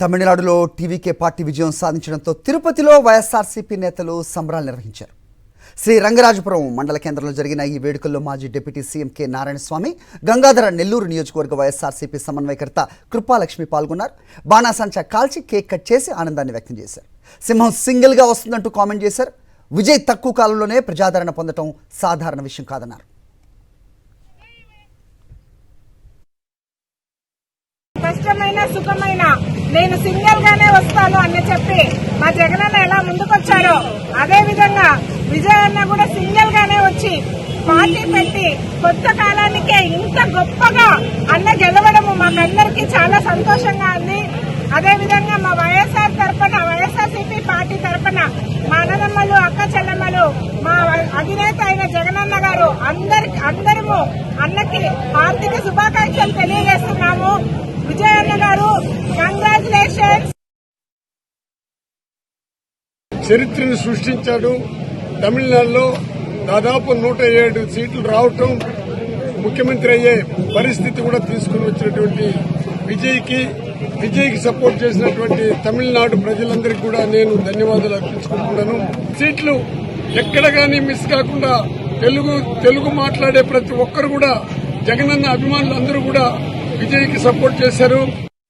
తమిళనాడులో TVK party విజయం సాధించడంతో తిరుపతిలో వైఎస్ఆర్సీపీ నేతలు సంబరాలు నిర్వహించారు. శ్రీ రంగరాజపురం మండల కేంద్రంలో జరిగిన ఈ వేడుకల్లో మాజీ deputy CM K Narayanaswamy, Gangadhara Nellore నియోజకవర్గ వైఎస్ఆర్సీపీ సమన్వయకర్త కృపాలక్ష్మి పాల్గొన్నారు. బాణాసంచా కాల్చి కేక్ కట్ చేసి ఆనందాన్ని వ్యక్తం చేశారు. సింహం సింగిల్గా వస్తుందంటూ కామెంట్ చేశారు. విజయ్ తక్కువ కాలంలోనే ప్రజాదరణ పొందడం సాధారణ విషయం కాదన్నారు. కష్టమైన సుఖమైన నేను సింగిల్ గానే వస్తాను అని చెప్పి మా జగనన్న ఎలా ముందుకొచ్చారో అదే విధంగా విజయ్ అన్న కూడా సింగిల్ గానే వచ్చి పార్టీ పెట్టి కొత్త కాలానికే ఇంత గొప్పగా అన్న గెలవడము మాకందరికీ చాలా సంతోషంగా ఉంది. అదే విధంగా మా వైఎస్ఆర్ తరఫున వైఎస్ఆర్సీపీ పార్టీ తరఫున మా అన్నదమ్మలు, అక్క చెల్లెమ్మలు, మా అధినేత అయిన జగనన్న గారు అందరము అన్నకి ఆర్థిక శుభాకాంక్షలు తెలియజేస్తున్నాము. విజయ్ అన్న గారు కంగ్రాచులేషన్స్. చరిత్రను సృష్టించాడు. తమిళనాడులో దాదాపు 107 సీట్లు రావటం, ముఖ్యమంత్రి అయ్యే పరిస్థితి కూడా తీసుకుని వచ్చినటువంటి విజయ్కి సపోర్ట్ చేసినటువంటి తమిళనాడు ప్రజలందరికీ కూడా నేను ధన్యవాదాలు అర్పించుకుంటున్నాను. సీట్లు ఎక్కడ గానీ మిస్ కాకుండా తెలుగు మాట్లాడే ప్రతి ఒక్కరు కూడా, జగనన్న అభిమానులు అందరూ కూడా విజయ్కి సపోర్ట్ చేశారు.